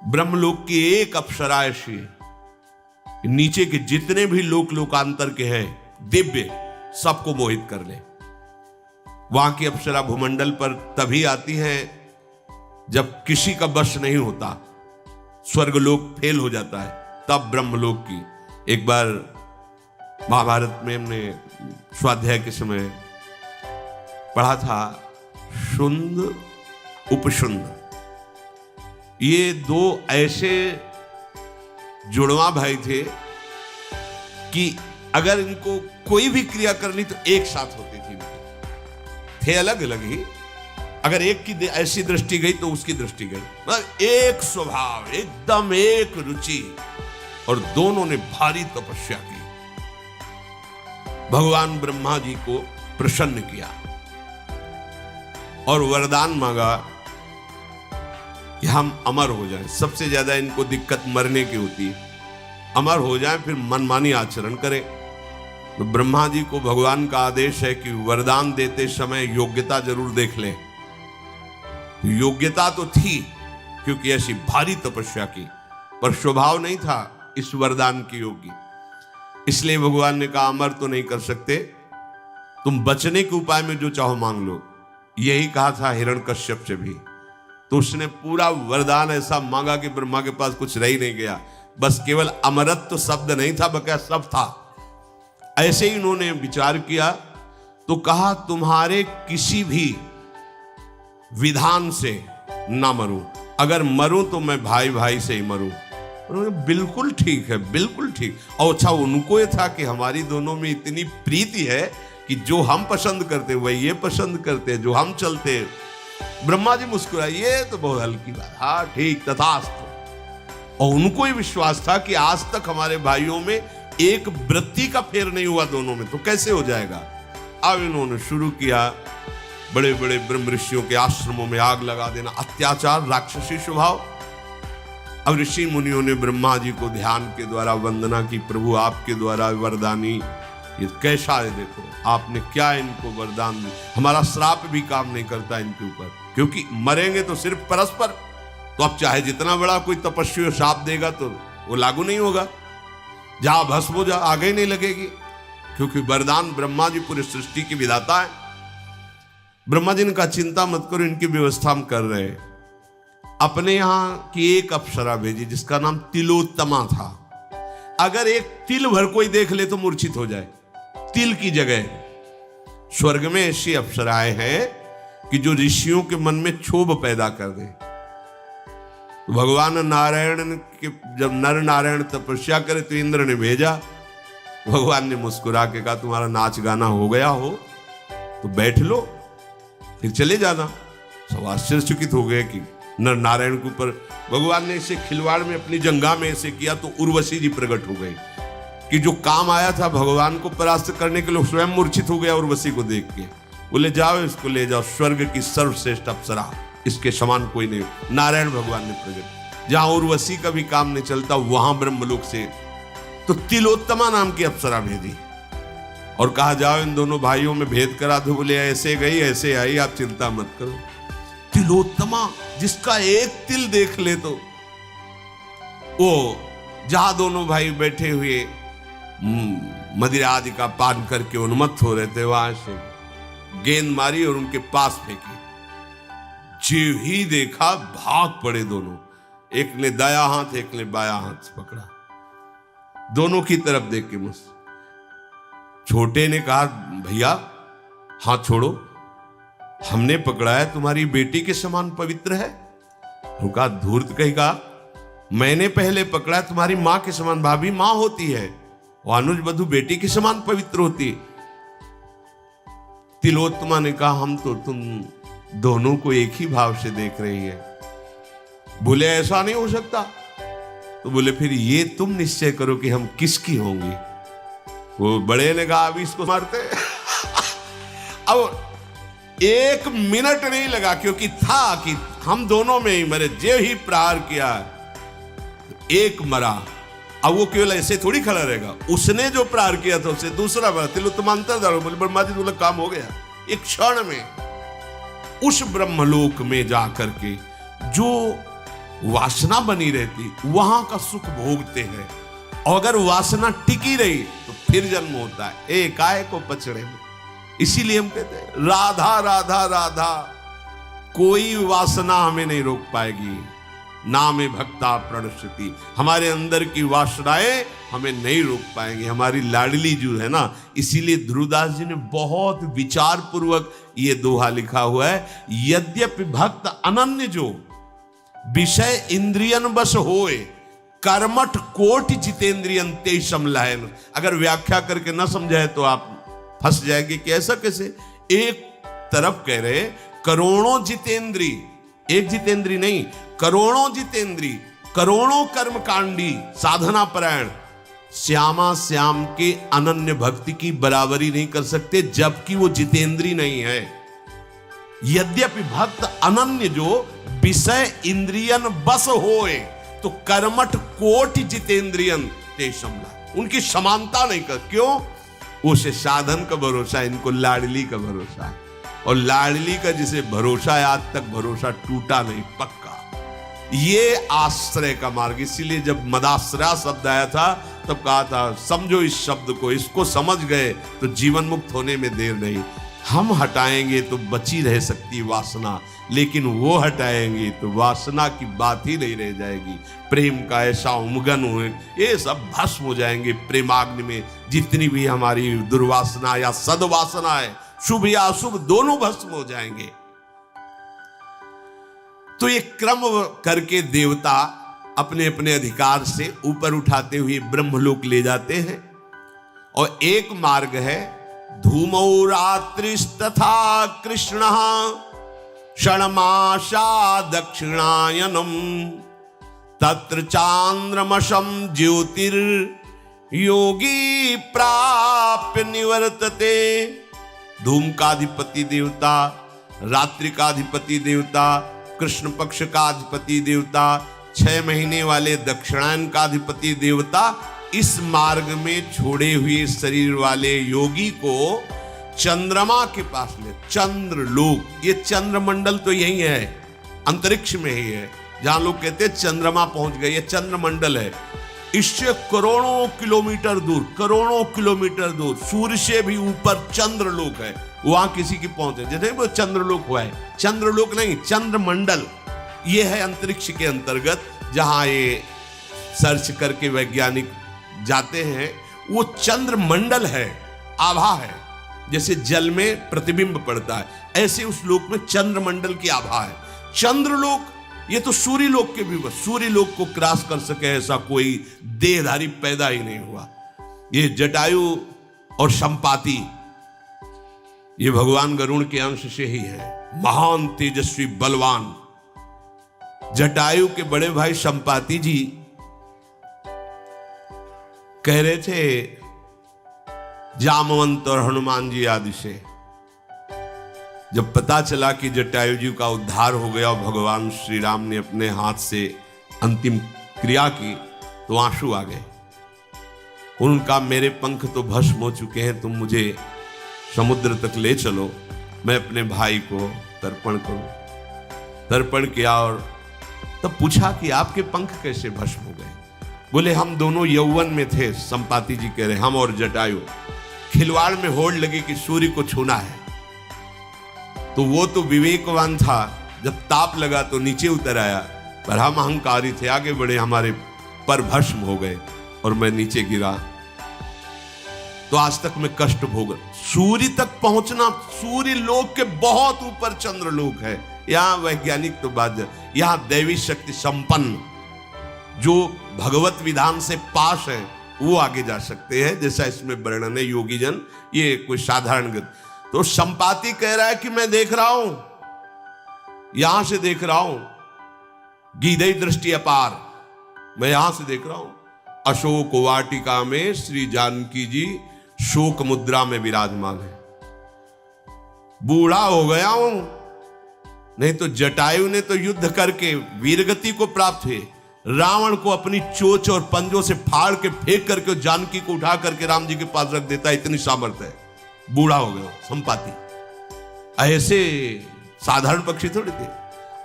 ब्रह्मलोक की एक अप्सरा ऐसी नीचे के जितने भी लोकांतर के हैं दिव्य सबको मोहित कर ले। वहां की अप्सरा भूमंडल पर तभी आती है जब किसी का वश नहीं होता, स्वर्गलोक फेल हो जाता है, तब ब्रह्मलोक की। एक बार महाभारत में हमने स्वाध्याय के समय पढ़ा था, शुंद उपशुंद, ये दो ऐसे जुड़वा भाई थे कि अगर इनको कोई भी क्रिया करनी तो एक साथ होती थी। थे अलग अलग ही, अगर एक की ऐसी दृष्टि गई तो उसकी दृष्टि गई, मतलब एक स्वभाव, एकदम एक रुचि, और दोनों ने भारी तपस्या की, भगवान ब्रह्मा जी को प्रसन्न किया और वरदान मांगा कि हम अमर हो जाएं। सबसे ज्यादा इनको दिक्कत मरने की होती है, अमर हो जाएं फिर मनमानी आचरण करें। तो ब्रह्मा जी को भगवान का आदेश है कि वरदान देते समय योग्यता जरूर देख लें। योग्यता तो थी क्योंकि ऐसी भारी तपस्या की, पर स्वभाव नहीं था इस वरदान की योग्य। इसलिए भगवान ने कहा अमर तो नहीं कर सकते, तुम बचने के उपाय में जो चाहो मांग लो। यही कहा था हिरण्यकश्यप से भी। तो उसने पूरा वरदान ऐसा मांगा कि ब्रह्मा के पास कुछ रह ही नहीं गया, बस केवल अमरत्व शब्द नहीं था, बल्कि सब था। ऐसे ही उन्होंने विचार किया तो कहा तुम्हारे किसी भी विधान से ना मरूं, अगर मरूं तो मैं भाई भाई से ही मरूं। उन्होंने बिल्कुल ठीक है, बिल्कुल ठीक। और अच्छा उनको ये था कि हमारी दोनों में इतनी प्रीति है कि जो हम पसंद करते वही ये पसंद करते, जो हम चलते। ब्रह्मा जी मुस्कुराए, ये तो बहुत हल्की बात, हाँ ठीक, तथास्तु। और उनको ही विश्वास था कि आज तक हमारे भाइयों में एक वृत्ति का फेर नहीं हुआ दोनों में, तो कैसे हो जाएगा। अब इन्होंने शुरू किया बड़े बड़े ब्रह्म ऋषियों के आश्रमों में आग लगा देना, अत्याचार, राक्षसी स्वभाव। अब ऋषि मुनियों ने ब्रह्मा जी को ध्यान के द्वारा वंदना की, प्रभु आपके द्वारा वरदानी ये कैसा है, देखो आपने क्या इनको वरदान दिया, हमारा श्राप भी काम नहीं करता इनके ऊपर, क्योंकि मरेंगे तो सिर्फ परस्पर। तो अब चाहे जितना बड़ा कोई तपस्वी श्राप देगा तो वो लागू नहीं होगा, जहां भस्म हो जा आगे नहीं लगेगी, क्योंकि वरदान ब्रह्मा जी पूरी सृष्टि की विधाता है। ब्रह्मा जी ने कहा चिंता मत करो, इनकी व्यवस्था हम कर रहे हैं। अपने यहां की एक अप्सरा भेजी जिसका नाम तिलोत्तमा था। अगर एक तिल भर कोई देख ले तो मूर्छित हो जाए, तिल की जगह। स्वर्ग में ऐसी अप्सराएं हैं कि जो ऋषियों के मन में क्षोभ पैदा कर दे। तो भगवान नारायण के जब नर नारायण तपस्या करे तो इंद्र ने भेजा। भगवान ने मुस्कुरा के कहा तुम्हारा नाच गाना हो गया हो तो बैठ लो, फिर चले जाना। सब आश्चर्यचकित हो गए कि नर नारायण के ऊपर भगवान ने इसे खिलवाड़ में अपनी जंगा में ऐसे किया तो उर्वशी जी प्रकट हो गई कि जो काम आया था भगवान को परास्त करने के लिए स्वयं मूर्छित हो गया उर्वशी को देख के। बोले जाओ इसको ले जाओ, स्वर्ग की सर्वश्रेष्ठ अप्सरा, इसके समान कोई नहीं। नारायण भगवान ने प्रकट, जहां उर्वशी का भी काम नहीं चलता वहां ब्रह्मलोक से तो तिलोत्तमा नाम की अप्सरा भेजी और कहा जाओ इन दोनों भाइयों में भेद करा दो। बोले ऐसे गई ऐसे आई, आप चिंता मत करो। तिलोत्तमा जिसका एक तिल देख ले तो वो जहां दोनों भाई बैठे हुए मदिरा आदि का पान करके उन्मत्त हो रहे थे, वहां से गेंद मारी और उनके पास फेंकी। जीव ही देखा भाग पड़े दोनों, एक ने दाया हाथ एक ने बाया हाथ पकड़ा, दोनों की तरफ देख के मुझसे। छोटे ने कहा भैया हाथ छोड़ो, हमने पकड़ा है, तुम्हारी बेटी के समान पवित्र है। उनका धूर्त कहेगा मैंने पहले पकड़ा, तुम्हारी मां के समान, भाभी मां होती है, और अनुज बधू बेटी के समान पवित्र होती है। तिलोत्तमा ने कहा हम तो तुम दोनों को एक ही भाव से देख रही है। बोले ऐसा नहीं हो सकता। तो बोले फिर ये तुम निश्चय करो कि हम किसकी होंगी। वो बड़े ने कहा अभी इसको मारते। अब एक मिनट नहीं लगा, क्योंकि था कि हम दोनों में ही मरे, जे ही प्रहार किया एक मरा। अब वो केवल ऐसे थोड़ी खड़ा रहेगा, उसने जो प्रहार किया था उससे दूसरा मरा। तिलोत्तमा अंतर्धान बोले ब्रह्मा जी बोले काम हो गया। एक क्षण में उस ब्रह्मलोक में जाकर के जो वासना बनी रहती, वहां का सुख भोगते हैं। और अगर वासना टिकी रही तो फिर जन्म होता है एकाएक को पचड़े में। इसीलिए हम कहते हैं राधा राधा राधा, कोई वासना हमें नहीं रोक पाएगी। नामे भक्ता प्रणश्यति, हमारे अंदर की वासनाएं हमें नहीं रोक पाएंगे। हमारी लाडली जो है ना, इसीलिए ध्रुवदास जी ने बहुत विचार पूर्वक ये दोहा लिखा हुआ है। यद्यपि भक्त अनन्य जो विषय इंद्रियन बस होए, कर्मठ कोटि जितेंद्रियन ते समलायन। अगर व्याख्या करके ना समझाए तो आप फंस जाएंगे कि ऐसा कैसे। एक तरफ कह रहे करोड़ों जितेंद्री, एक जितेंद्री नहीं, करोड़ों जितेंद्री, करोड़ों कर्मकांडी साधना परायण श्यामा श्याम के अनन्य भक्ति की बराबरी नहीं कर सकते, जबकि वो जितेंद्री नहीं है। यद्यपि भक्त अनन्य जो विषय इंद्रियन बस होए, तो कर्मठ कोटि जितेंद्रियन ते समला, उनकी समानता नहीं कर। क्यों? उसे साधन का भरोसा है, इनको लाडली का भरोसा है। और लाडली का जिसे भरोसा है, आज तक भरोसा टूटा नहीं, पक्का। ये आश्रय का मार्ग। इसीलिए जब मदाश्रय शब्द आया था तब कहा था समझो इस शब्द को, इसको समझ गए तो जीवन मुक्त होने में देर नहीं। हम हटाएंगे तो बची रह सकती वासना, लेकिन वो हटाएंगे तो वासना की बात ही नहीं रह जाएगी। प्रेम का ऐसा उमगन हो, ये सब भस्म हो जाएंगे प्रेमाग्नि में। जितनी भी हमारी दुर्वासना या सद्वासना है, शुभ या अशुभ, दोनों भस्म हो जाएंगे। तो ये क्रम करके देवता अपने अपने अधिकार से ऊपर उठाते हुए ब्रह्मलोक ले जाते हैं। और एक मार्ग है धूमौ रात्रिस्तथा कृष्ण षण्मासा दक्षिणायनम तत्र चांद्रमशम ज्योतिर योगी प्राप्य निवर्तते। धूम का अधिपति देवता, रात्रि का अधिपति देवता, कृष्ण पक्ष का अधिपति देवता, 6 महीने वाले दक्षिणायन का अधिपति देवता, इस मार्ग में छोड़े हुए शरीर वाले योगी को चंद्रमा के पास ले, चंद्रलोक, ये चंद्रमंडल तो यही है, अंतरिक्ष में ही है। जहां लोग कहते हैं चंद्रमा पहुंच गए, ये चंद्रमंडल है। इससे करोड़ों किलोमीटर दूर, करोड़ों किलोमीटर दूर, सूर्य से भी ऊपर चंद्रलोक है, वहां किसी की पहुंच है। जैसे वो चंद्रलोक हुआ है, चंद्रलोक नहीं, चंद्रमंडल। ये है अंतरिक्ष के अंतर्गत, जहां ये सर्च करके वैज्ञानिक जाते हैं। वो चंद्रमंडल है, आभा है। जैसे जल में प्रतिबिंब पड़ता है, ऐसे उस लोक में चंद्रमंडल की आभा है। चंद्रलोक, ये तो सूर्य लोक के भी, बस सूर्य लोक को क्रॉस कर सके ऐसा कोई देहधारी पैदा ही नहीं हुआ। ये जटायु और संपाति, ये भगवान गरुड़ के अंश से ही है, महान तेजस्वी बलवान। जटायु के बड़े भाई संपाति जी कह रहे थे जामवंत और हनुमान जी आदि से, जब पता चला कि जटायु जी का उद्धार हो गया और भगवान श्री राम ने अपने हाथ से अंतिम क्रिया की, तो आंसू आ गए। उनका मेरे पंख तो भस्म हो चुके हैं, तुम मुझे समुद्र तक ले चलो, मैं अपने भाई को तर्पण करूं। तर्पण किया और तब पूछा कि आपके पंख कैसे भस्म हो गए? बोले हम दोनों यौवन में थे। संपाति जी कह रहे हम और जटायु, खिलवाड़ में होड़ लगी कि सूर्य को छूना है, तो वो तो विवेकवान था, जब ताप लगा तो नीचे उतर आया, पर हम अहंकारी थे, आगे बढ़े, हमारे पर भस्म हो गए और मैं नीचे गिरा। तो आज तक मैं कष्ट भोग। सूर्य तक पहुंचना, सूर्य लोक के बहुत ऊपर चंद्रलोक है। यहां वैज्ञानिक तो बात, यहां दैवी शक्ति संपन्न जो भगवत विधान से पास है वो आगे जा सकते हैं, जैसा इसमें वर्णन है। योगी जन, ये कोई साधारण गति। तो संपाति कह रहा है कि मैं देख रहा हूं, यहां से देख रहा हूं, गीधई दृष्टि अपार, मैं यहां से देख रहा हूं। अशोक वाटिका में श्री जानकी जी शोक मुद्रा में विराजमान है। बूढ़ा हो गया हूं, नहीं तो जटायु ने तो युद्ध करके वीरगति को प्राप्त हुए, रावण को अपनी चोंच और पंजों से फाड़ के फेंक करके जानकी को उठा करके राम जी के पास रख देता, इतनी सामर्थ्य है। बूढ़ा हो गया संपाति, ऐसे साधारण पक्षी थोड़े थे।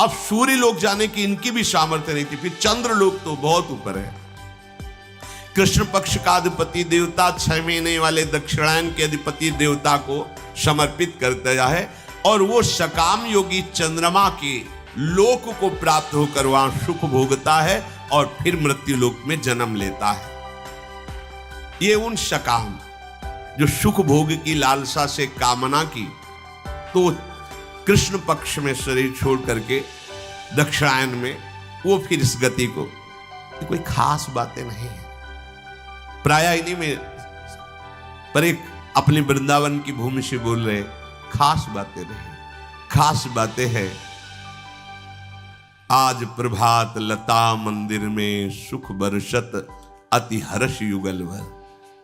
अब सूर्य लोक जाने की इनकी भी सामर्थ्य नहीं थी, फिर चंद्र लोक तो बहुत ऊपर है। कृष्ण पक्ष का अधिपति देवता 6 महीने वाले दक्षिणायन के अधिपति देवता को समर्पित करता है और वो सकाम योगी चंद्रमा के लोक को प्राप्त होकर वहां सुख भोगता है और फिर मृत्यु लोक में जन्म लेता है। ये उन सकाम जो सुख भोग की लालसा से कामना की, तो कृष्ण पक्ष में शरीर छोड़ करके दक्षिणायन में वो फिर इस गति को, कोई खास बातें नहीं है प्राय इन्हीं में, पर एक अपने वृंदावन की भूमि से बोल रहे, खास बातें नहीं, खास बातें हैं। आज प्रभात लता मंदिर में सुख बरसत अति हर्ष युगल भर,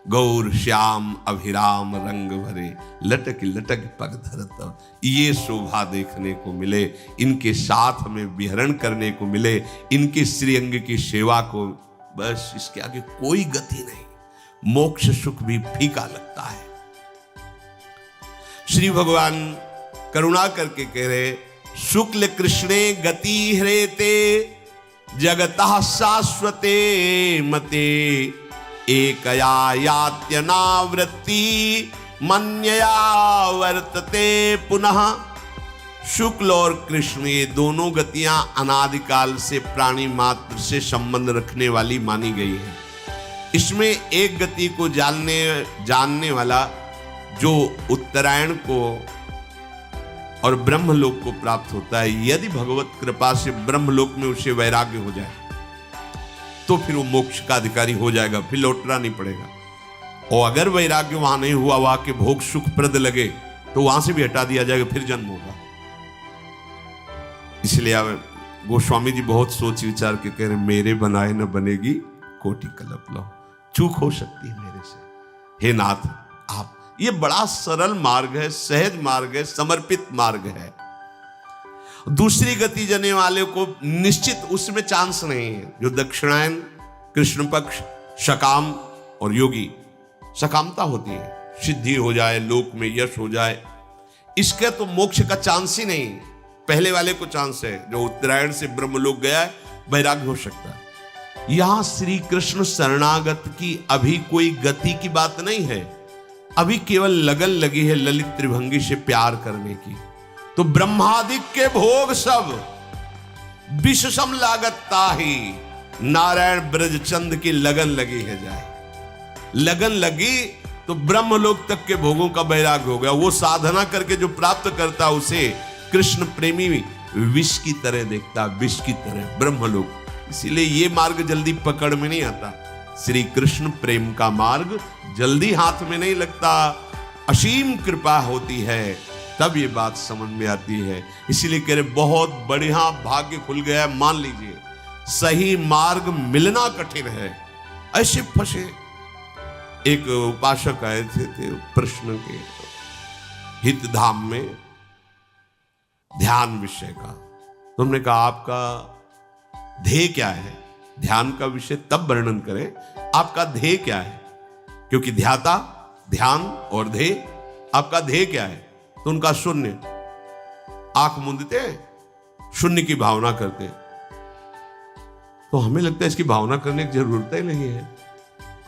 गौर श्याम अभिराम रंग भरे लटक लटक पग धरत। ये शोभा देखने को मिले, इनके साथ में विहरण करने को मिले, इनके श्रीअंग की सेवा को, बस इसके आगे कोई गति नहीं। मोक्ष सुख भी फीका लगता है। श्री भगवान करुणा करके कह रहे, शुक्ल कृष्णे गति हरेते जगतः शाश्वते मते एकया यात्यनावृत्ति मन्यया वर्तते पुनः। शुक्ल और कृष्ण ये दोनों गतियां अनादिकाल से प्राणी मात्र से संबंध रखने वाली मानी गई है। इसमें एक गति को जानने वाला जो उत्तरायण को और ब्रह्मलोक को प्राप्त होता है, यदि भगवत कृपा से ब्रह्मलोक में उसे वैराग्य हो जाए तो फिर वो मोक्ष का अधिकारी हो जाएगा, फिर लौटना नहीं पड़ेगा। और अगर वैराग्य वहां नहीं हुआ, वहां के भोग सुखप्रद लगे तो वहां से भी हटा दिया जाएगा, फिर जन्म होगा। इसलिए अब गोस्वामी जी बहुत सोच विचार के कह रहे, मेरे बनाए न बनेगी कोटि कल्प लो, चूक हो सकती है मेरे से, हे नाथ आप। ये बड़ा सरल मार्ग है, सहज मार्ग है, समर्पित मार्ग है। दूसरी गति जने वाले को निश्चित उसमें चांस नहीं है। जो दक्षिणायन, कृष्ण पक्ष, सकाम और योगी, सकामता होती है, सिद्धि हो जाए, लोक में यश हो जाए, इसके तो मोक्ष का चांस ही नहीं। पहले वाले को चांस है, जो उत्तरायण से ब्रह्मलोक गया है, वैराग्य हो सकता है। यहां श्री कृष्ण शरणागत की अभी कोई गति की बात नहीं है, अभी केवल लगन लगी है ललित त्रिभंगी से प्यार करने की। तो ब्रह्मादिक के भोग सब विषम लागत ताही, नारायण ब्रजचंद की लगन लगी है जाए। लगन लगी तो ब्रह्मलोक तक के भोगों का वैराग्य हो गया। वो साधना करके जो प्राप्त करता उसे कृष्ण प्रेमी विष की तरह देखता, विष की तरह ब्रह्मलोक। इसीलिए ये मार्ग जल्दी पकड़ में नहीं आता। श्री कृष्ण प्रेम का मार्ग जल्दी हाथ में नहीं लगता, असीम कृपा होती है, तब ये बात समझ में आती है। इसीलिए कह रहे बहुत बढ़िया भाग्य खुल गया, मान लीजिए सही मार्ग मिलना कठिन है। ऐसे फंसे एक उपासक आए थे प्रश्न के हित धाम में ध्यान विषय का। तुमने कहा आपका ध्येय क्या है, ध्यान का विषय तब वर्णन करें, आपका ध्येय क्या है, क्योंकि ध्याता, ध्यान और ध्येय, आपका ध्येय क्या है? तो उनका शून्य, आंख मूंदते शून्य की भावना करते। तो हमें लगता है इसकी भावना करने की जरूरत ही नहीं है,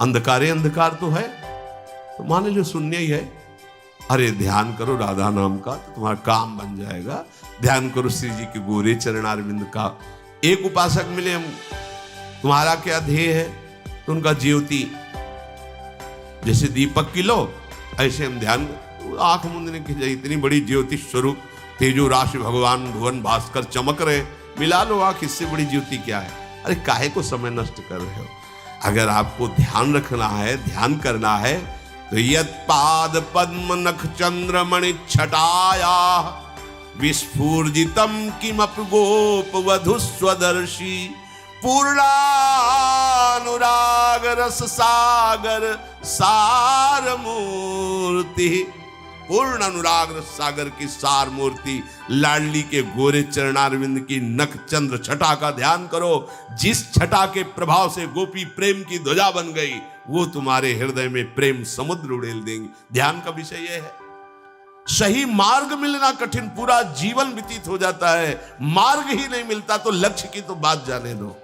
अंधकारे अंधकार तो है, तो मान लो शून्य ही है। अरे ध्यान करो राधा नाम का तो तुम्हारा काम बन जाएगा, ध्यान करो श्री जी के गोरे चरणारविंद का। एक उपासक मिले, हम तुम्हारा क्या ध्येय है? तो उनका ज्योति, जैसे दीपक की लो ऐसे हम ध्यान, आंख मूंदने की जाए, इतनी बड़ी ज्योति स्वरूप तेजो राशि भगवान भुवन भास्कर चमक रहे, मिला लो आंख, इससे बड़ी ज्योति क्या है? अरे काहे को समय नष्ट कर रहे हो? अगर आपको ध्यान रखना है, ध्यान करना है, तो यत् पाद पद्म नख चंद्र मणि छटाया विस्फूर्जितम किमपि गोप वधु स्वदर्शी पूर्णानुराग रस सागर सार मूर्ति। पूर्ण अनुराग रस सागर की सार मूर्ति लाडली के गोरे चरणारविंद की नख चंद्र छटा का ध्यान करो। जिस छटा के प्रभाव से गोपी प्रेम की ध्वजा बन गई, वो तुम्हारे हृदय में प्रेम समुद्र उड़ेल देंगे। ध्यान का विषय यह है। सही मार्ग मिलना कठिन, पूरा जीवन व्यतीत हो जाता है, मार्ग ही नहीं मिलता तो लक्ष्य की तो बात जाने दो।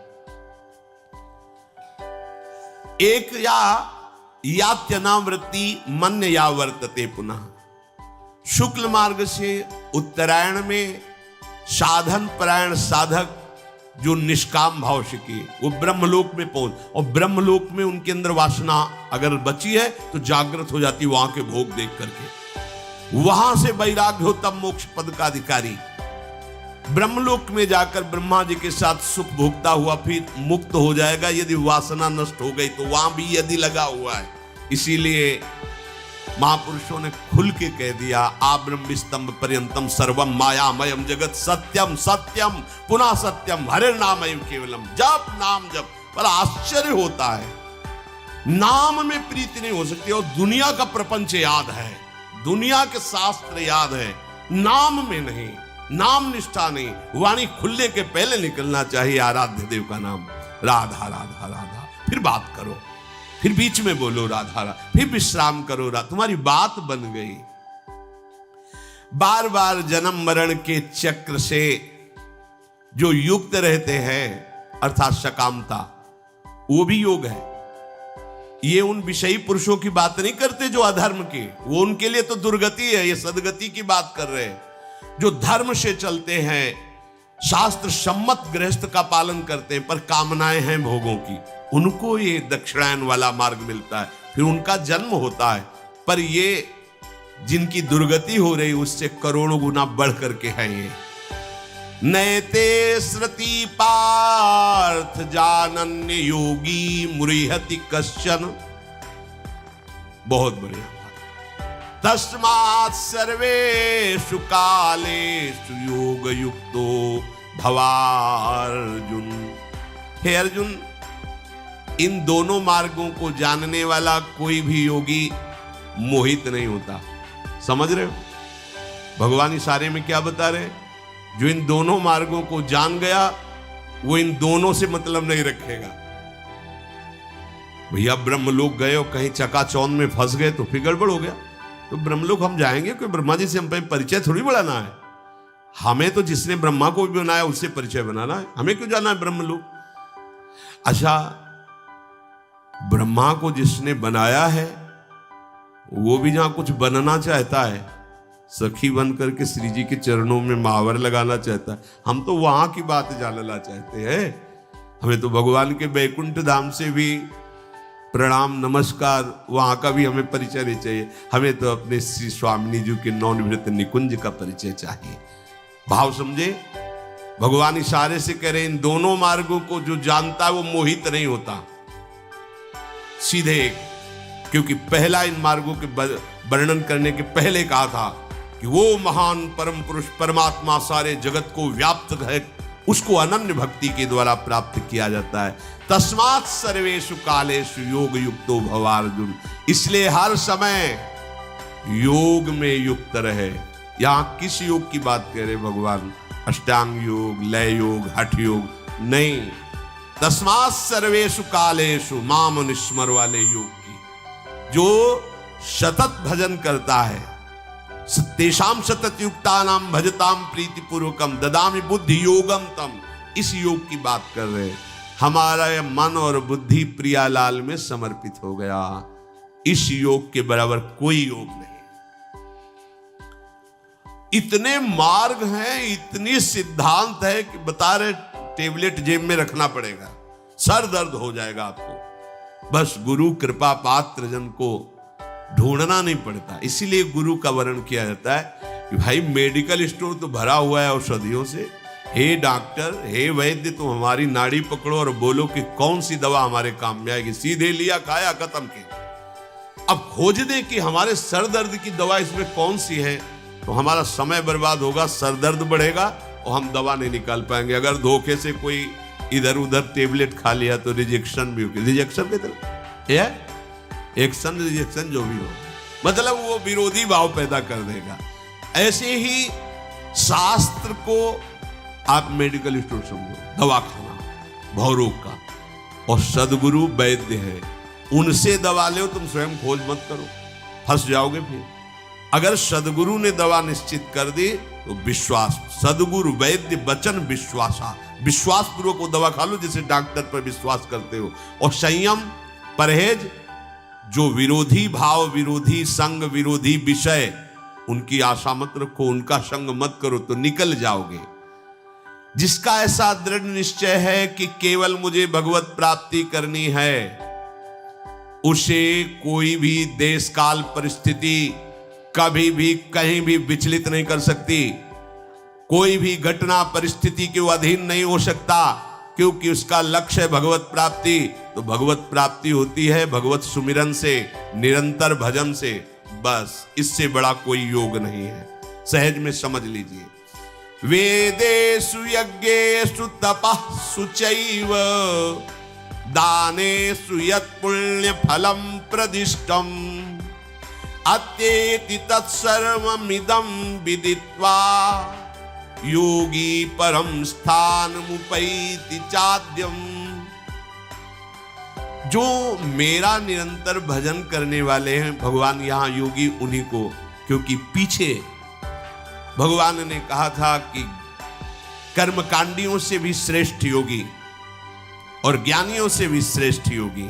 एक यात्यनावृत्ति मन्य या वर्तते पुनः। शुक्ल मार्ग से उत्तरायण में साधन परायण साधक जो निष्काम भाव से किए वो ब्रह्मलोक में पहुंच, और ब्रह्मलोक में उनके अंदर वासना अगर बची है तो जागृत हो जाती वहां के भोग देख करके। वहां से वैराग्य हो तब मोक्ष पद का अधिकारी। ब्रह्मलोक में जाकर ब्रह्मा जी के साथ सुख भोगता हुआ फिर मुक्त हो जाएगा यदि वासना नष्ट हो गई तो, वहां भी यदि लगा हुआ है। इसीलिए महापुरुषों ने खुल के कह दिया, आ ब्रह्म स्तंभ पर्यंतम सर्वम मायामयम जगत सत्यम सत्यम पुनः सत्यम हरे नाम केवलम। जप नाम जप। पर आश्चर्य होता है, नाम में प्रीति नहीं हो सकती और दुनिया का प्रपंच याद है, दुनिया के शास्त्र याद है, नाम में नहीं, नाम निष्ठा नहीं। वाणी खुलने के पहले निकलना चाहिए आराध्य देव का नाम, राधा राधा राधा। फिर बात करो, फिर बीच में बोलो राधा राधा, फिर विश्राम करो राधा, तुम्हारी बात बन गई। बार बार जन्म मरण के चक्र से जो युक्त रहते हैं अर्थात सकामता, वो भी योग है। ये उन विषयी पुरुषों की बात नहीं करते जो अधर्म के, वो उनके लिए तो दुर्गति है। ये सदगति की बात कर रहे हैं जो धर्म से चलते हैं, शास्त्र सम्मत गृहस्थ का पालन करते हैं, पर कामनाएं हैं भोगों की, उनको ये दक्षिणायन वाला मार्ग मिलता है, फिर उनका जन्म होता है। पर ये जिनकी दुर्गति हो रही उससे करोड़ों गुना बढ़ करके है ये। नैते श्रुति पार्थ जानन्य योगी मुरिहति कश्चन। बहुत बढ़िया। तस्मात् सर्वेषु कालेषु योग युक्तो भवार्जुन। हे अर्जुन, इन दोनों मार्गों को जानने वाला कोई भी योगी मोहित नहीं होता। समझ रहे हो भगवान इशारे में क्या बता रहे हैं? जो इन दोनों मार्गों को जान गया वो इन दोनों से मतलब नहीं रखेगा। भैया ब्रह्मलोक गए और कहीं चकाचौंध में फंस गए तो फिर गड़बड़ हो गया। तो ब्रह्मलोक हम जाएंगे, कोई ब्रह्मा जी से हम पे परिचय थोड़ी बढ़ाना है। हमें तो जिसने ब्रह्मा को भी बनाया उससे परिचय बनाना है, हमें क्यों जाना है ब्रह्मलोक? अच्छा, ब्रह्मा को जिसने बनाया है वो भी जहां कुछ बनना चाहता है, सखी बन करके श्री जी के चरणों में महावर लगाना चाहता है, हम तो वहां की बात जानना चाहते हैं। हमें तो भगवान के बैकुंठ धाम से भी प्रणाम नमस्कार, वहां का भी हमें परिचय नहीं चाहिए। हमें तो अपने श्री स्वामिनी जी के नौनिवृत्त निकुंज का परिचय चाहिए। भाव समझे? भगवान इशारे से कह रहे इन दोनों मार्गों को जो जानता है वो मोहित नहीं होता सीधे। क्योंकि पहला इन मार्गों के वर्णन करने के पहले कहा था कि वो महान परम पुरुष परमात्मा सारे जगत को व्याप्त है, उसको अनन्य भक्ति के द्वारा प्राप्त किया जाता है। तस्मात् सर्वेषु कालेषु योग युक्तो भवार्जुन। इसलिए हर समय योग में युक्त रहे। यहां किस योग की बात कह रहे भगवान? अष्टांग योग, लय योग, हठ योग नहीं। तस्मात् सर्वेषु कालेषु माम निस्मर वाले योग की। जो सतत भजन करता है, तेषाम सतत युक्तानाम भजताम प्रीति पूर्वकम ददामि बुद्धि योगम तम। इस योग की बात कर रहे हैं। हमारा मन और बुद्धि प्रियालाल में समर्पित हो गया। इस योग के बराबर कोई योग नहीं। इतने मार्ग हैं, इतनी सिद्धांत है कि बता रहे टेबलेट जेब में रखना पड़ेगा, सर दर्द हो जाएगा आपको। बस गुरु कृपा पात्र जन को ढूंढना नहीं पड़ता। इसीलिए गुरु का वर्ण किया जाता है कि भाई मेडिकल स्टोर तो भरा हुआ है औषधियों से। हे डॉक्टर, हे वैद्य, तुम हमारी नाड़ी पकड़ो और बोलो कि कौन सी दवा हमारे काम में आएगी। सीधे लिया, खाया, खत्म किया। अब खोज दे कि हमारे सर दर्द की दवा इसमें कौन सी है, तो हमारा समय बर्बाद होगा, सर दर्द बढ़ेगा और हम दवा नहीं निकाल पाएंगे। अगर धोखे से कोई इधर उधर टेबलेट खा लिया तो रिजेक्शन भी होगी। रिजेक्शन की तरह एक्शन रिजेक्शन जो भी हो, मतलब वो विरोधी भाव पैदा कर देगा। ऐसे ही शास्त्र को आप मेडिकल स्टोर समझो, दवाखाना भवरोग का, और सदगुरु वैद्य है, उनसे दवा लो। तुम स्वयं खोज मत करो, फंस जाओगे। फिर अगर सदगुरु ने दवा निश्चित कर दी तो विश्वास, सदगुरु वैद्य वचन विश्वासा, विश्वास पूर्वक वो दवा खा लो जैसे डॉक्टर पर विश्वास करते हो। और संयम परहेज, जो विरोधी भाव, विरोधी संग, विरोधी विषय, उनकी आशा मत रखो, उनका संग मत करो तो निकल जाओगे। जिसका ऐसा दृढ़ निश्चय है कि केवल मुझे भगवत प्राप्ति करनी है, उसे कोई भी देश काल परिस्थिति कभी भी कहीं भी विचलित नहीं कर सकती। कोई भी घटना परिस्थिति के अधीन नहीं हो सकता, क्योंकि उसका लक्ष्य है भगवत प्राप्ति। तो भगवत प्राप्ति होती है भगवत सुमिरन से, निरंतर भजन से, बस इससे बड़ा कोई योग नहीं है। सहज में समझ लीजिए। वेदेषु यज्ञेषु तपःसु चैव दानेषु यत् पुण्य फलम प्रदिष्टम अत्येति तत्सर्वमिदं विदित्वा योगी परम स्थानमुपैति चाद्यम। जो मेरा निरंतर भजन करने वाले हैं भगवान, यहां योगी उन्हीं को, क्योंकि पीछे भगवान ने कहा था कि कर्मकांडियों से भी श्रेष्ठ योगी और ज्ञानियों से भी श्रेष्ठ योगी।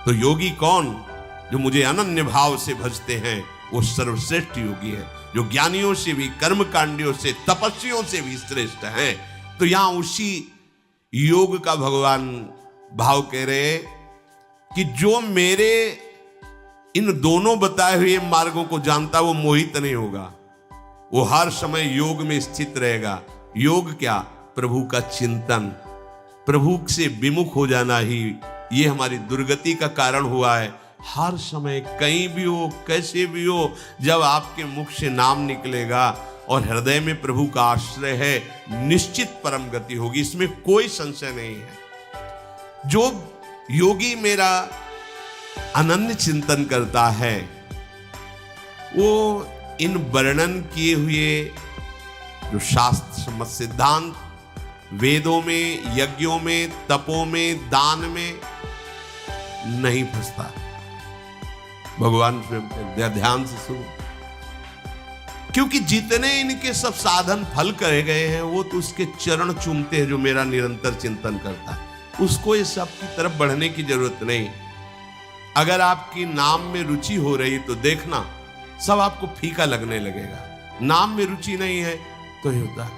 तो योगी कौन? जो मुझे अनन्य भाव से भजते हैं वो सर्वश्रेष्ठ योगी है, जो ज्ञानियों से भी, कर्मकांडियों से, तपस्वियों से भी श्रेष्ठ हैं। तो यहां उसी योग का भगवान भाव कह रहे कि जो मेरे इन दोनों बताए हुए मार्गों को जानता वो मोहित नहीं होगा, वो हर समय योग में स्थित रहेगा। योग क्या? प्रभु का चिंतन, प्रभु से विमुख हो जाना ही ये हमारी दुर्गति का कारण हुआ है। हर समय कहीं भी हो, कैसे भी हो, जब आपके मुख से नाम निकलेगा और हृदय में प्रभु का आश्रय है, निश्चित परम गति होगी, इसमें कोई संशय नहीं है। जो योगी मेरा अनन्य चिंतन करता है वो इन वर्णन किए हुए जो शास्त्र सम्मत सिद्धांत, वेदों में, यज्ञों में, तपों में, दान में नहीं फंसता। भगवान से ध्यान से सुनो, क्योंकि जितने इनके सब साधन फल करे गए हैं वो तो उसके चरण चूमते हैं। जो मेरा निरंतर चिंतन करता है उसको ये सब की तरफ बढ़ने की जरूरत नहीं। अगर आपकी नाम में रुचि हो रही तो देखना सब आपको फीका लगने लगेगा। नाम में रुचि नहीं है तो ये होता है।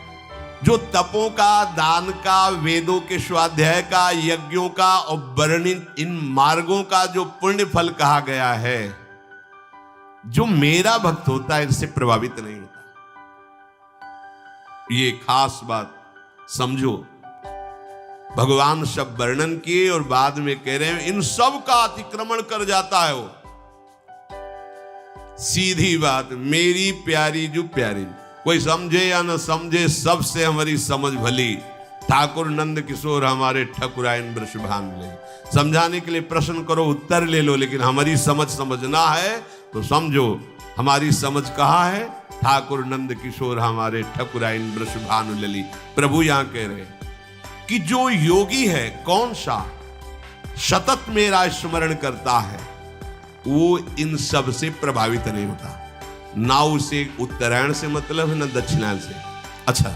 जो तपों का, दान का, वेदों के स्वाध्याय का, यज्ञों का और वर्णित इन मार्गों का जो पुण्य फल कहा गया है, जो मेरा भक्त होता है इससे प्रभावित नहीं होता। ये खास बात समझो। भगवान सब वर्णन किए और बाद में कह रहे हैं इन सब का अतिक्रमण कर जाता है वो। सीधी बात, मेरी प्यारी जो प्यारी, कोई समझे या न समझे, सबसे हमारी समझ भली। ठाकुर नंद किशोर हमारे ठकुराइन वृषभान ले। समझाने के लिए प्रश्न करो, उत्तर ले लो, लेकिन हमारी समझ समझना है तो समझो। हमारी समझ कहाँ है? ठाकुर नंद किशोर हमारे ठकुराइन वृषभान लली। प्रभु यहां कह रहे कि जो योगी है, कौन सा सतत मेरा स्मरण करता है, वो इन सब से प्रभावित नहीं होता। ना उसे उत्तरायण से मतलब है, ना दक्षिणायन से। अच्छा,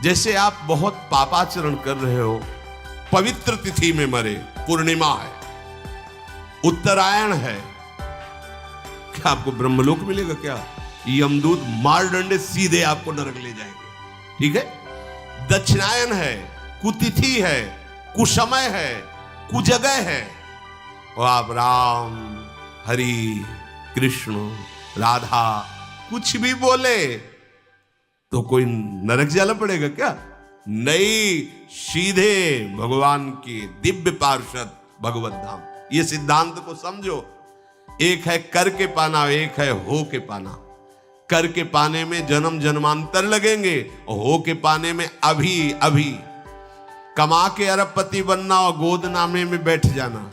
जैसे आप बहुत पापाचरण कर रहे हो, पवित्र तिथि में मरे, पूर्णिमा है, उत्तरायण है, क्या आपको ब्रह्मलोक मिलेगा? क्या यमदूत मार डंडे सीधे आपको नरक ले जाएंगे। ठीक है। दक्षिणायन है, कुतिथि है, कुसमय है, कुजगह है, और आप राम, हरि, कृष्ण, राधा कुछ भी बोले तो कोई नरक जाना पड़ेगा क्या? नहीं, सीधे भगवान की दिव्य पार्षद भगवत धाम। ये सिद्धांत को समझो। एक है करके पाना, एक है हो के पाना। करके पाने में जन्म जन्मांतर लगेंगे और हो के पाने में अभी अभी। कमा के अरबपति बनना और गोद नामे में बैठ जाना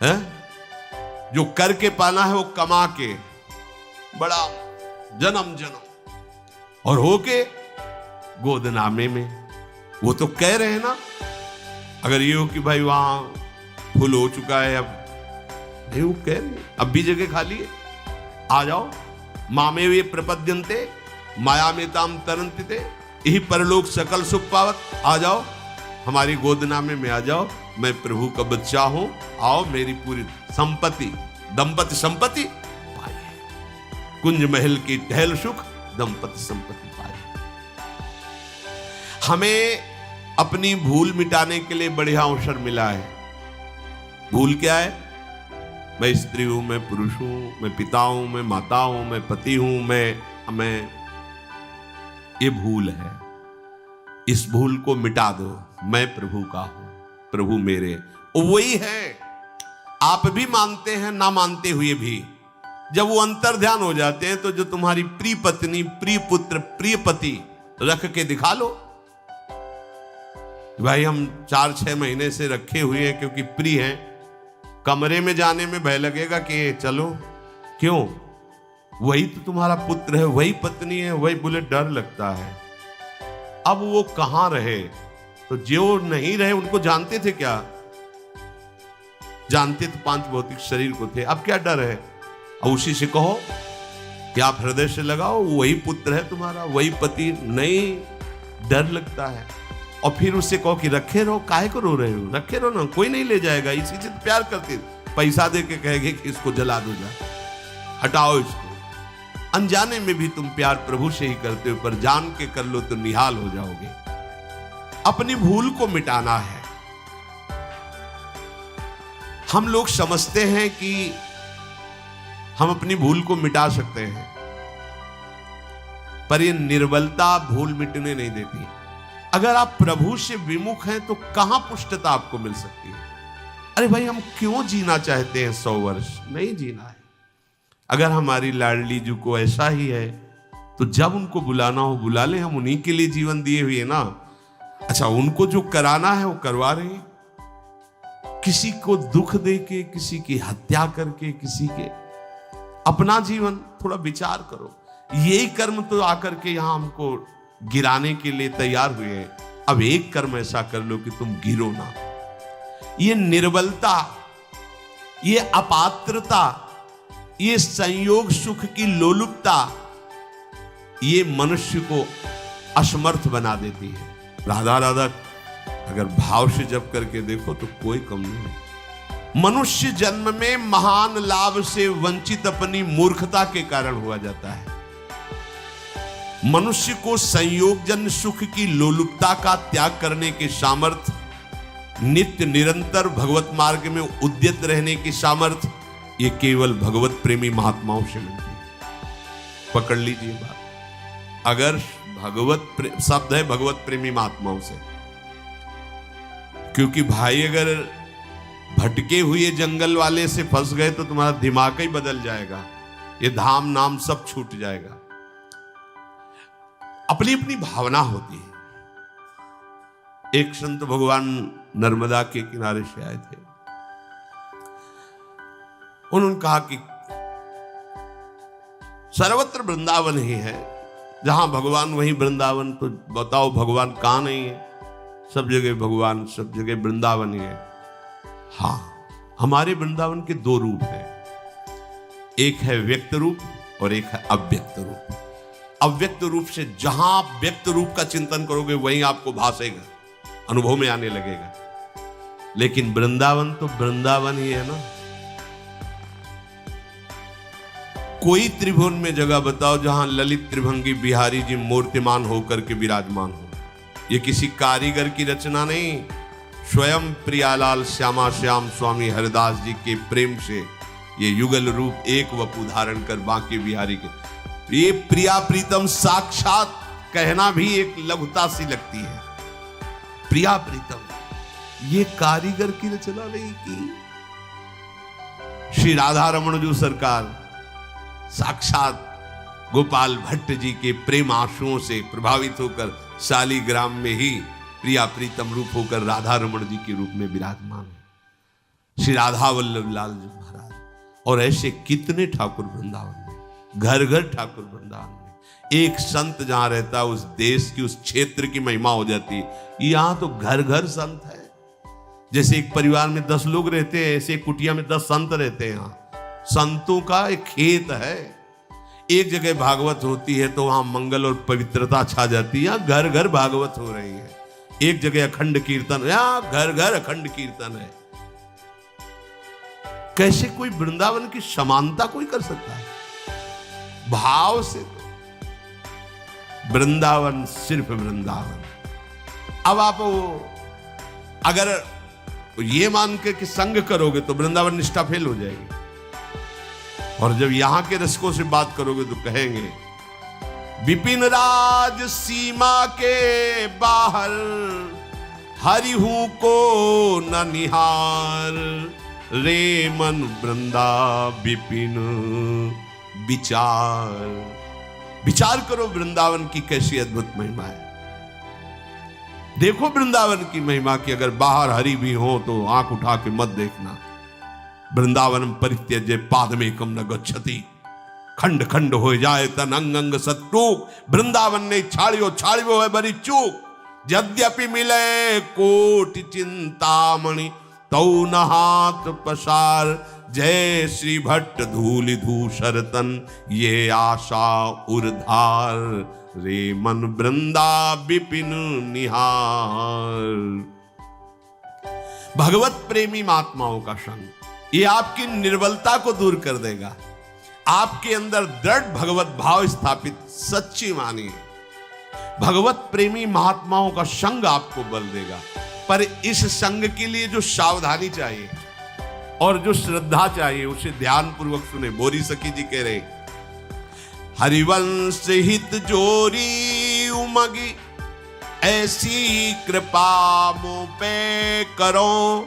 है। जो करके पाना है वो कमा के बड़ा जन्म जन्म, और होके गोदनामे में। वो तो कह रहे हैं ना, अगर ये हो कि भाई वहां फुल हो चुका है, अब नहीं, वो कह रहे अब भी जगह खाली है, आ जाओ। मामे वे प्रपद्यन्ते माया में ताम तरंते, यही परलोक सकल सुख पावत। आ जाओ हमारी गोदना में आ जाओ, मैं प्रभु का बच्चा हूं, आओ मेरी पूरी संपत्ति दंपति संपत्ति पाइए, कुंज महल की टहल सुख दंपति संपत्ति पाइए। हमें अपनी भूल मिटाने के लिए बढ़िया अवसर मिला है। भूल क्या है? मैं स्त्री हूं, मैं पुरुष हूं, मैं पिता हूं, मैं माता हूं, मैं पति हूं, मैं ये भूल है। इस भूल को मिटा दो। मैं प्रभु का हूं, प्रभु मेरे वही है। आप भी मानते हैं, ना मानते हुए भी जब वो अंतर ध्यान हो जाते हैं तो जो तुम्हारी प्रिय पत्नी, प्रिय पुत्र, प्रिय पति रख के दिखा लो। भाई हम 4-6 महीने से रखे हुए हैं क्योंकि प्रिय हैं। कमरे में जाने में भय लगेगा कि चलो, क्यों? वही तो तुम्हारा पुत्र है, वही पत्नी है, वही बोले डर लगता है। अब वो कहां रहे? तो जो नहीं रहे उनको जानते थे क्या? जानते तो 5 भौतिक शरीर को थे। अब क्या डर है? अब उसी से कहो कि आप हृदय से लगाओ, वही पुत्र है तुम्हारा, वही पति। नहीं, डर लगता है। और फिर उससे कहो कि रखे रहो, काहे को रो रहे हो? रखे रहो ना, कोई नहीं ले जाएगा। इसी से प्यार करते, पैसा दे के कहेंगे कि इसको जला दो, जा हटाओ इसको। अनजाने में भी तुम प्यार प्रभु से ही करते हो, पर जान के कर लो तो निहाल हो जाओगे। अपनी भूल को मिटाना है। हम लोग समझते हैं कि हम अपनी भूल को मिटा सकते हैं, पर यह निर्बलता भूल मिटने नहीं देती। अगर आप प्रभु से विमुख हैं तो कहां पुष्टता आपको मिल सकती है? अरे भाई, हम क्यों जीना चाहते हैं 100 वर्ष? नहीं जीना है। अगर हमारी लाडली जी को ऐसा ही है तो जब उनको बुलाना हो बुला ले। हम उन्हीं के लिए जीवन दिए हुए ना। अच्छा, उनको जो कराना है वो करवा रहे हैं। किसी को दुख दे के, किसी की हत्या करके, किसी के अपना जीवन थोड़ा विचार करो। यही कर्म तो आकर के यहां हमको गिराने के लिए तैयार हुए हैं। अब एक कर्म ऐसा कर लो कि तुम गिरो ना। ये निर्बलता, ये अपात्रता, ये संयोग सुख की लोलुपता, ये मनुष्य को असमर्थ बना देती है। राधा राधा अगर भाव से जप करके देखो तो कोई कम नहीं है। मनुष्य जन्म में महान लाभ से वंचित अपनी मूर्खता के कारण हुआ जाता है। मनुष्य को संयोगजन्य सुख की लोलुपता का त्याग करने के सामर्थ्य, नित्य निरंतर भगवत मार्ग में उद्यत रहने की सामर्थ्य, ये केवल भगवत प्रेमी महात्माओं से मिलती है। पकड़ लीजिए बात। अगर शब्द है भगवत प्रेमी महात्माओं से, क्योंकि भाई अगर भटके हुए जंगल वाले से फंस गए तो तुम्हारा दिमाग ही बदल जाएगा। ये धाम नाम सब छूट जाएगा। अपनी अपनी भावना होती है। एक संत भगवान नर्मदा के किनारे से आए थे। उन्होंने कहा कि सर्वत्र वृंदावन ही है, जहां भगवान वहीं वृंदावन। तो बताओ भगवान कहां नहीं है? सब जगह भगवान, सब जगह वृंदावन ही है। हाँ, हमारे वृंदावन के 2 रूप हैं। एक है व्यक्त रूप और एक है अव्यक्त रूप। अव्यक्त रूप से जहां व्यक्त रूप का चिंतन करोगे वहीं आपको भासेगा, अनुभव में आने लगेगा। लेकिन वृंदावन तो वृंदावन ही है ना। कोई त्रिभुवन में जगह बताओ जहां ललित त्रिभंगी बिहारी जी मूर्तिमान होकर के विराजमान हो। ये किसी कारीगर की रचना नहीं, स्वयं प्रियालाल श्यामा श्याम स्वामी हरिदास जी के प्रेम से ये युगल रूप एक वपु धारण कर बांके बिहारी के, ये प्रिया प्रीतम साक्षात कहना भी एक लघुता सी लगती है। प्रिया प्रीतम, ये कारीगर की रचना नहीं की। श्री राधा रमण जी सरकार साक्षात गोपाल भट्ट जी के प्रेम आंसुओं से प्रभावित होकर शालीग्राम में ही प्रिया प्रीतम रूप होकर राधा रमण जी के रूप में विराजमान है श्री राधा वल्लभ लाल जी महाराज। और ऐसे कितने ठाकुर वृंदावन में, घर घर ठाकुर वृंदावन में। एक संत जहां रहता है उस देश की, उस क्षेत्र की महिमा हो जाती है। यहां तो घर घर संत है। जैसे एक परिवार में 10 लोग रहते हैं, ऐसे एक कुटिया में 10 संत रहते हैं। यहां संतों का एक खेत है। एक जगह भागवत होती है तो वहां मंगल और पवित्रता छा जाती है, घर घर भागवत हो रही है। एक जगह अखंड कीर्तन, या घर घर अखंड कीर्तन है। कैसे कोई वृंदावन की समानता कोई कर सकता है? भाव से तो वृंदावन सिर्फ वृंदावन। अब आप अगर ये मान के कि संग करोगे तो वृंदावन निष्ठा फेल हो जाएगी, और जब यहां के रसिकों से बात करोगे तो कहेंगे विपिन राज सीमा के बाहर हरिहू को न निहार, रे मन वृंदा विपिन विचार। विचार करो वृंदावन की कैसी अद्भुत महिमा है। देखो वृंदावन की महिमा की। अगर बाहर हरि भी हो तो आंख उठा के मत देखना। वृंदावन परित्यज्य पादमेकम न गच्छति, खंड खंड हो जाए तन अंग अंग सत्तूक। वृंदावन ने छाड़ियो है बड़ी चूक। यद्यपि मिले कोटि चिंतामणि, तौ न हाथ पसार। जय श्री भट्ट धूलि धूसर तन, ये आशा उर्धार। रे मन वृंदा विपिन निहार। भगवत प्रेमी महात्माओं का संग ये आपकी निर्बलता को दूर कर देगा। आपके अंदर दृढ़ भगवत भाव स्थापित सच्ची मानिए। भगवत प्रेमी महात्माओं का संग आपको बल देगा। पर इस संग के लिए जो सावधानी चाहिए और जो श्रद्धा चाहिए उसे ध्यान पूर्वक सुने। बोरी सखी जी कह रहे, हरिवंश हित जोरी उमगी, ऐसी कृपा मुँह पे करो।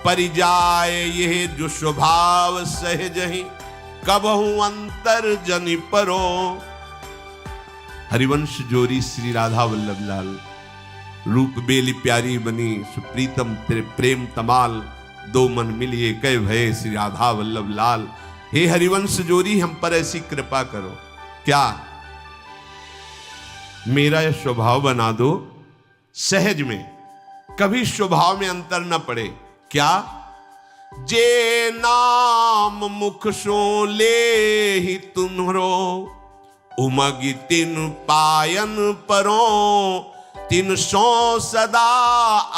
परिजाए यह जो स्वभाव सहज ही, कबहू अंतर जनि परो। हरिवंश जोरी श्री राधा वल्लभ लाल, रूप बेली प्यारी बनी सुप्रीतम तेरे प्रेम तमाल। दो मन मिलिए कह भय श्री राधा वल्लभ लाल। हे हरिवंश जोरी हम पर ऐसी कृपा करो, क्या मेरा यह स्वभाव बना दो सहज में, कभी स्वभाव में अंतर न पड़े। क्या? जे नाम मुख सो ले ही तुम्हरो, उमगी तिन पायन परो। तिन सो सदा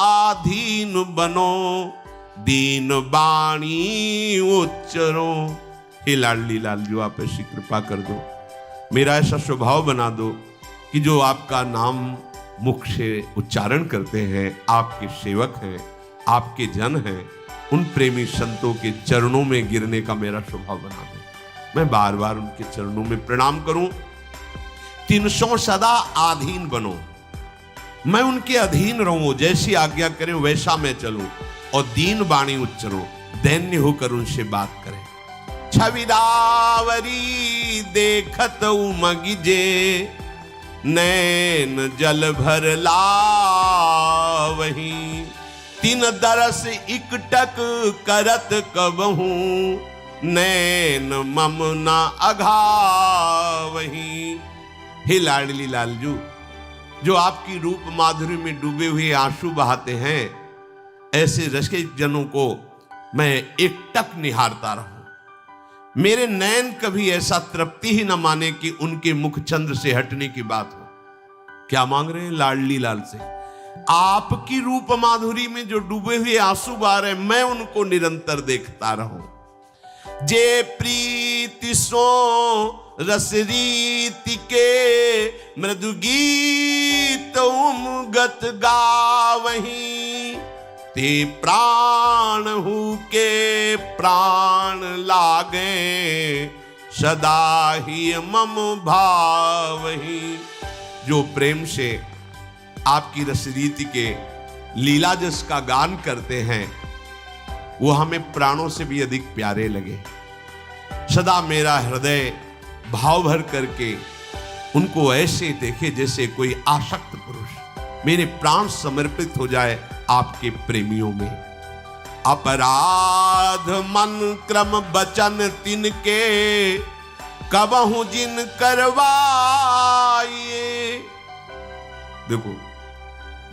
आधीन बनो, दीन बाणी उच्चरो। हे लाडली लाल जो आप ऐसी कृपा कर दो, मेरा ऐसा स्वभाव बना दो कि जो आपका नाम मुख से उच्चारण करते हैं, आपके सेवक हैं, आपके जन हैं, उन प्रेमी संतों के चरणों में गिरने का मेरा स्वभाव बना दो। मैं बार बार उनके चरणों में प्रणाम करूं। 300 सदा आधीन बनो, मैं उनके अधीन रहूं, जैसी आज्ञा करें वैसा मैं चलूं। और दीन वाणी उच्चरो, दैन्य होकर उनसे बात करें। छविदावरी देखत उमगी जे, नैन जल भर लावही। तीन दरस इकटक करत कबहू, नैन मम न अघावही। हे लाडली लालजू, जो आपकी रूप माधुरी में डूबे हुए आंसू बहाते हैं, ऐसे रसिक जनों को मैं एकटक निहारता रहूं। मेरे नैन कभी ऐसा तृप्ति ही न माने कि उनके मुख चंद्र से हटने की बात हो। क्या मांग रहे हैं लाडली लाल से? आपकी रूप माधुरी में जो डूबे हुए आंसू बहा रहे, मैं उनको निरंतर देखता रहूं। जे प्रीति सो रस रीति के, मृदु गीत उमगत गावही। ते प्राण हु के प्राण लागे, सदा ही मम भावही। जो प्रेम से आपकी रसरीति के लीला जस का गान करते हैं, वो हमें प्राणों से भी अधिक प्यारे लगे। सदा मेरा हृदय भाव भर करके उनको ऐसे देखे जैसे कोई आसक्त पुरुष। मेरे प्राण समर्पित हो जाए आपके प्रेमियों में। अपराध मन क्रम बचन तिनके, कबहू जिन करवाइए। देखो,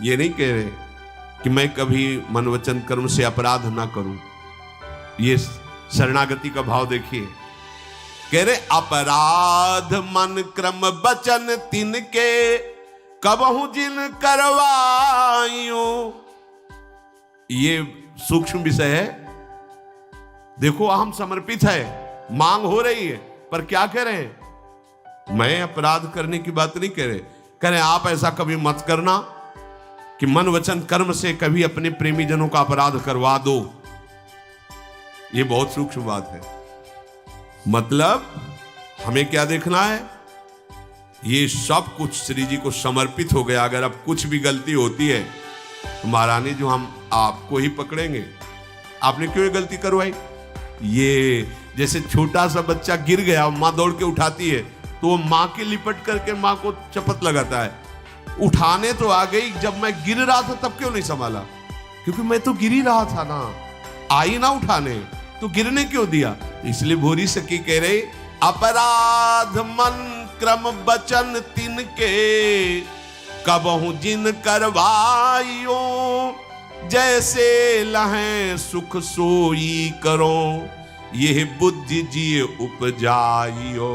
ये नहीं कह रहे कि मैं कभी मन वचन कर्म से अपराध ना करूं। ये शरणागति का भाव देखिए। कह रहे अपराध मन क्रम बचन तिनके कबहू जिन करवाइयो। ये सूक्ष्म विषय है। देखो हम समर्पित है, मांग हो रही है, पर क्या कह रहे हैं? मैं अपराध करने की बात नहीं कह रहे, कह रहे आप ऐसा कभी मत करना कि मन वचन कर्म से कभी अपने प्रेमी जनों का अपराध करवा दो। ये बहुत सूक्ष्म बात है। मतलब हमें क्या देखना है? ये सब कुछ श्री जी को समर्पित हो गया। अगर अब कुछ भी गलती होती है तो महारानी जो हम आपको ही पकड़ेंगे। आपने क्यों ये गलती करवाई? ये जैसे छोटा सा बच्चा गिर गया, माँ दौड़ के उठाती है तो वो माँ के लिपट करके माँ को चपत लगाता है। उठाने तो आ गई, जब मैं गिर रहा था तब क्यों नहीं संभाला? क्योंकि मैं तो गिर ही रहा था ना, आई ना उठाने, तो गिरने क्यों दिया? इसलिए भोरी सखी कह रहे अपराध मन क्रम बचन तिनके कबहू जिन करवाइयो। जैसे लहें सुख सोई करो ये बुद्धि जिए उपजाइयो।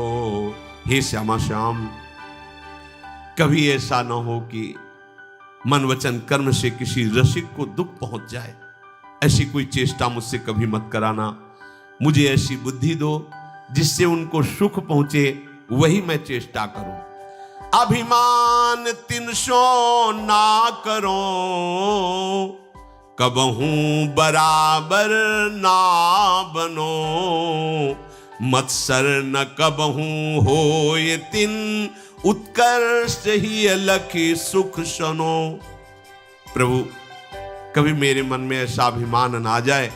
हे श्यामा श्याम, कभी ऐसा न हो कि मन वचन कर्म से किसी रसिक को दुख पहुंच जाए। ऐसी कोई चेष्टा मुझसे कभी मत कराना। मुझे ऐसी बुद्धि दो जिससे उनको सुख पहुंचे, वही मैं चेष्टा करूं। अभिमान तिनसो ना करो कबहू बराबर ना बनो। मत्सर न कबहू होय तिन उत्कर्ष ही अलखी सुख सनो। प्रभु, कभी मेरे मन में ऐसा अभिमान ना जाए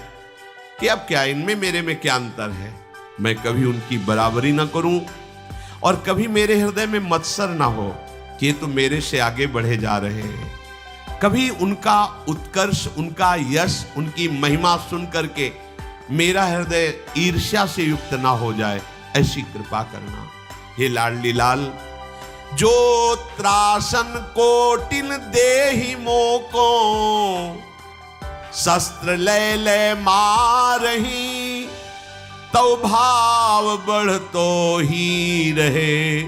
कि अब क्या इनमें मेरे में क्या अंतर है। मैं कभी उनकी बराबरी ना करूं और कभी मेरे हृदय में मत्सर ना हो कि ये तो मेरे से आगे बढ़े जा रहे हैं। कभी उनका उत्कर्ष, उनका यश, उनकी महिमा सुन करके मेरा हृदय ईर्ष्या से युक्त ना हो जाए, ऐसी कृपा करना। हे लाडली लाल, जो त्रासन कोटिन देहि मोको शस्त्र ले ले मारही। तो भाव बढ़ तो ही रहे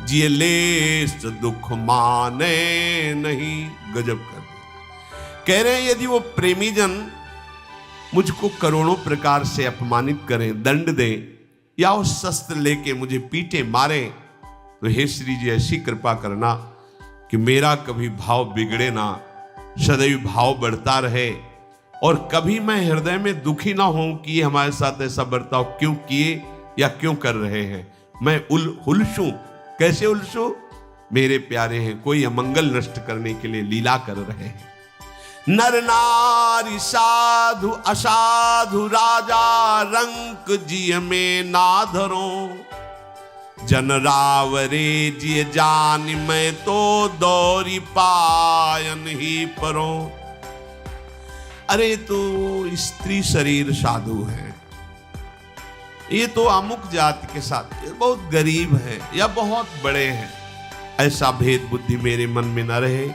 जिये लेस दुख माने नहीं। गजब कर कह रहे हैं, यदि वो प्रेमी जन मुझको करोड़ों प्रकार से अपमानित करें, दंड दें, या वो शस्त्र लेके मुझे पीटे मारे, तो हे श्री जी ऐसी कृपा करना कि मेरा कभी भाव बिगड़े ना, सदैव भाव बढ़ता रहे और कभी मैं हृदय में दुखी ना हूं कि ये हमारे साथ ऐसा बर्ताव क्यों किए या क्यों कर रहे हैं। मैं उलझूं। कैसे उलझूं? मेरे प्यारे हैं, कोई अमंगल नष्ट करने के लिए लीला कर रहे हैं। नर नारी साधु असाधु राजा रंक जिय में ना धरो। जन रावरे जिय जान मैं तो दौरी पायन ही परो। अरे तो स्त्री शरीर साधु है, ये तो अमुक जाति के साथ, ये बहुत गरीब है या बहुत बड़े हैं, ऐसा भेद बुद्धि मेरे मन में न रहे।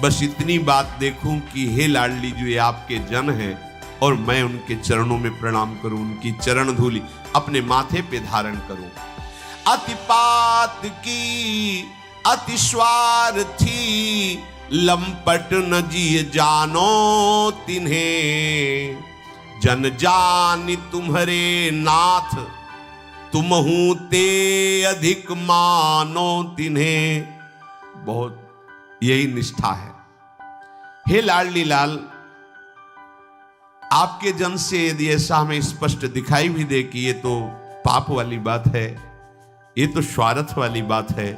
बस इतनी बात देखूं कि हे लाडली जो ये आपके जन हैं और मैं उनके चरणों में प्रणाम करूं, उनकी चरण धूलि अपने माथे पे धारण करूं। अतिपात की अति स्वार्थी लंपट न जिय जानो तिन्हें। जन जानि तुम्हारे नाथ तुमहू ते अधिक मानो तिन्हें। बहुत यही निष्ठा है। हे लाडली लाल, आपके जन से यदि ऐसा हमें स्पष्ट दिखाई भी दे कि ये तो पाप वाली बात है, ये तो स्वार्थ वाली बात है,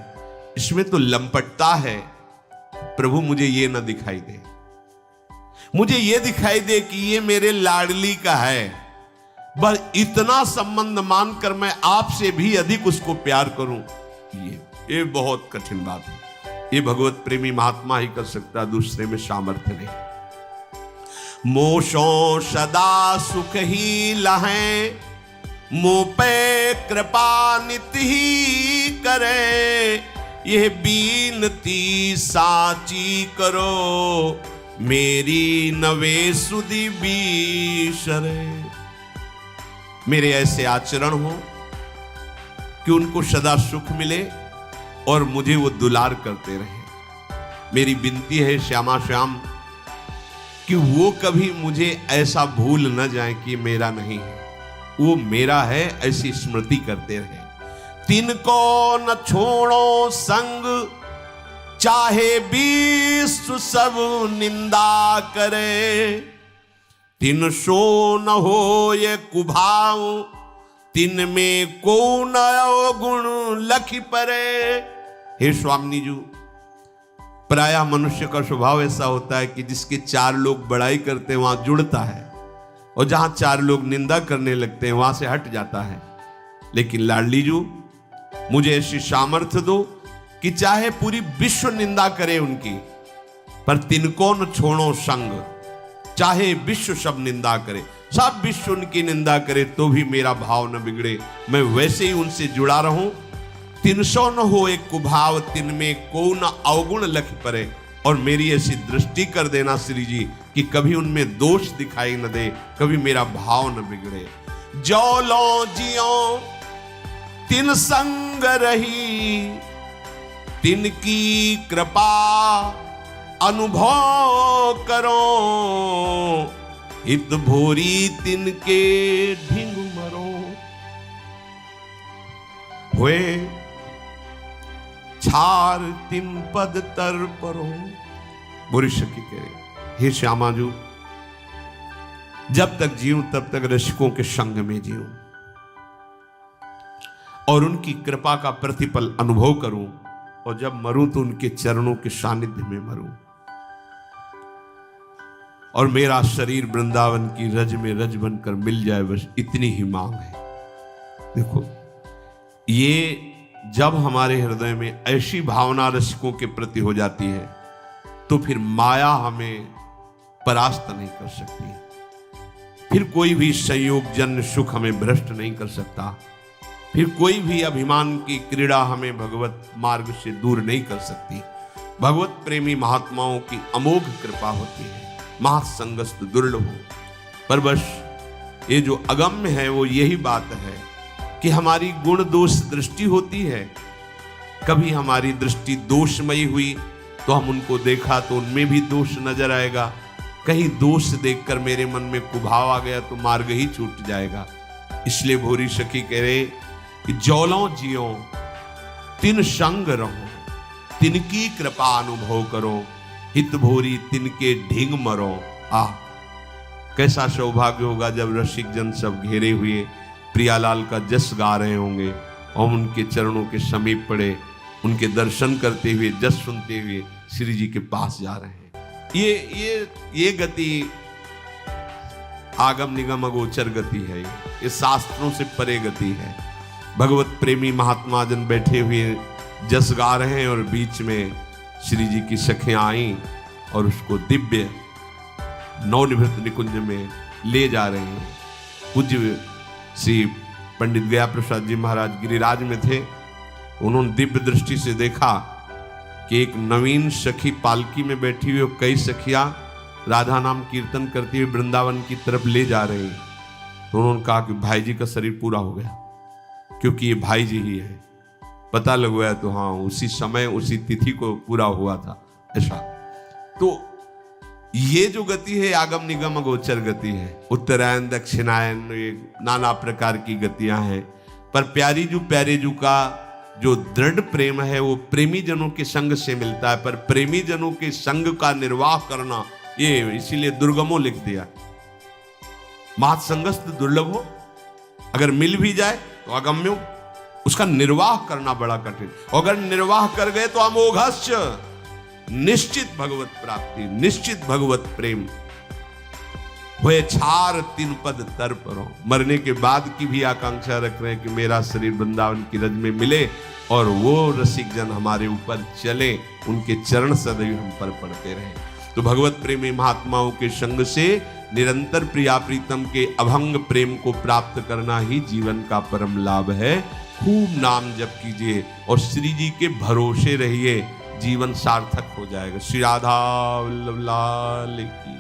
इसमें तो लंपटता है, प्रभु मुझे ये ना दिखाई दे। मुझे ये दिखाई दे कि ये मेरे लाडली का है, बस इतना संबंध मानकर मैं आपसे भी अधिक उसको प्यार करूं। ये बहुत कठिन बात है। ये भगवत प्रेमी महात्मा ही कर सकता, दूसरे में सामर्थ्य नहीं। मोशो सदा सुख ही लहें मुँह पे कृपा नित ही करे। यह बीनती साची करो मेरी नवे सुधि बीसरे। मेरे ऐसे आचरण हो कि उनको सदा सुख मिले और मुझे वो दुलार करते रहे। मेरी विनती है श्यामा श्याम कि वो कभी मुझे ऐसा भूल न जाए कि मेरा नहीं है, वो मेरा है ऐसी स्मृति करते रहे। तिनको न छोड़ो संग, चाहे विश्व सब निंदा करे। तिन सो न हो ये कुभाव, तिन में को न गुण लखी परे। हे स्वामी जी, प्रायः मनुष्य का स्वभाव ऐसा होता है कि जिसके चार लोग बड़ाई करते हैं वहां जुड़ता है, और जहां चार लोग निंदा करने लगते हैं वहां से हट जाता है। लेकिन लाडली जी, मुझे ऐसी सामर्थ्य दो कि चाहे पूरी विश्व निंदा करे उनकी, पर तिनको न छोड़ो संग। चाहे विश्व सब निंदा करे, सब विश्व उनकी निंदा करे, तो भी मेरा भाव न बिगड़े, मैं वैसे ही उनसे जुड़ा रहूं। तिन सो न हो एक कुभाव, तिन में को न अवगुण लख परे। और मेरी ऐसी दृष्टि कर देना श्री जी कि कभी उनमें दोष दिखाई न दे, कभी मेरा भाव न बिगड़े। जो लो जियो तिन संग रही, तिन की कृपा अनुभव करो। हित भोरी तिन के ढिंग मरो। हुए छार तिन पद तर परो। बुरी शकी कह, हे श्यामा जू, जब तक जीऊं तब तक रसिकों के संग में जीऊं और उनकी कृपा का प्रतिफल अनुभव करूं, और जब मरूं तो उनके चरणों के सानिध्य में मरूं, और मेरा शरीर वृंदावन की रज में रज बनकर मिल जाए, बस इतनी ही मांग है। देखो, ये जब हमारे हृदय में ऐसी भावना रसिकों के प्रति हो जाती है तो फिर माया हमें परास्त नहीं कर सकती, फिर कोई भी संयोग जन्य सुख हमें भ्रष्ट नहीं कर सकता, फिर कोई भी अभिमान की क्रीड़ा हमें भगवत मार्ग से दूर नहीं कर सकती। भगवत प्रेमी महात्माओं की अमोघ कृपा होती है, महासंगस्त दुर्लभ हो। पर बस ये जो अगम्य है वो यही बात है कि हमारी गुण दोष दृष्टि होती है। कभी हमारी दृष्टि दोषमयी हुई तो हम उनको देखा तो उनमें भी दोष नजर आएगा, कहीं दोष देखकर मेरे मन में कुभाव आ गया तो मार्ग ही छूट जाएगा। इसलिए भोरी सखी कह रहे कि जौलों जियो तिन संग रहो, तिनकी कृपा अनुभव करो। हित भोरी तिनके ढिंग मरो। आह, कैसा सौभाग्य होगा जब रसिक जन सब घेरे हुए प्रियालाल का जस गा रहे होंगे और उनके चरणों के समीप पड़े, उनके दर्शन करते हुए जस सुनते हुए श्री जी के पास जा रहे हैं। ये गति आगम निगम अगोचर गति है, ये शास्त्रों से परे गति है। भगवत प्रेमी महात्मा जन बैठे हुए जस गा रहे हैं और बीच में श्री जी की सखियां आई और उसको दिव्य नवनिभृत निकुंज में ले जा रहे हैं। पूज्य श्री पंडित गया प्रसाद जी महाराज गिरिराज में थे, उन्होंने दिव्य दृष्टि से देखा कि एक नवीन सखी पालकी में बैठी हुई और कई सखियां राधा नाम कीर्तन करती हुई वृंदावन की तरफ ले जा रही। तो उन्होंने कहा कि भाई जी का शरीर पूरा हो गया, क्योंकि ये भाई जी ही है। पता लगवाया तो हाँ, उसी समय उसी तिथि को पूरा हुआ था ऐसा। तो ये जो गति है आगम निगम अगोचर गति है, उत्तरायण दक्षिणायन, ये नाना प्रकार की गतियां हैं। पर प्यारी जू प्यारे जू का जो दृढ़ प्रेम है वो प्रेमी जनों के संग से मिलता है। पर प्रेमी जनों के संग का निर्वाह करना, ये इसीलिए दुर्गमो लिख दिया। महत्संगस्त दुर्लभ हो, अगर मिल भी जाए तो अगम्यो, उसका निर्वाह करना बड़ा कठिन। अगर निर्वाह कर गए तो अमोघस्य, निश्चित भगवत प्राप्ति, निश्चित भगवत प्रेम। हुए छार तिन पद तर परो, मरने के बाद की भी आकांक्षा रख रहे हैं कि मेरा शरीर वृंदावन की रज में मिले और वो रसिक जन हमारे ऊपर चले, उनके चरण सदैव हम पर पड़ते रहे। तो भगवत प्रेमी महात्माओं के संग से निरंतर प्रिया प्रीतम के अभंग प्रेम को प्राप्त करना ही जीवन का परम लाभ है। खूब नाम जप कीजिए और श्री जी के भरोसे रहिए, जीवन सार्थक हो जाएगा। श्री राधा वल्लभ लाल की।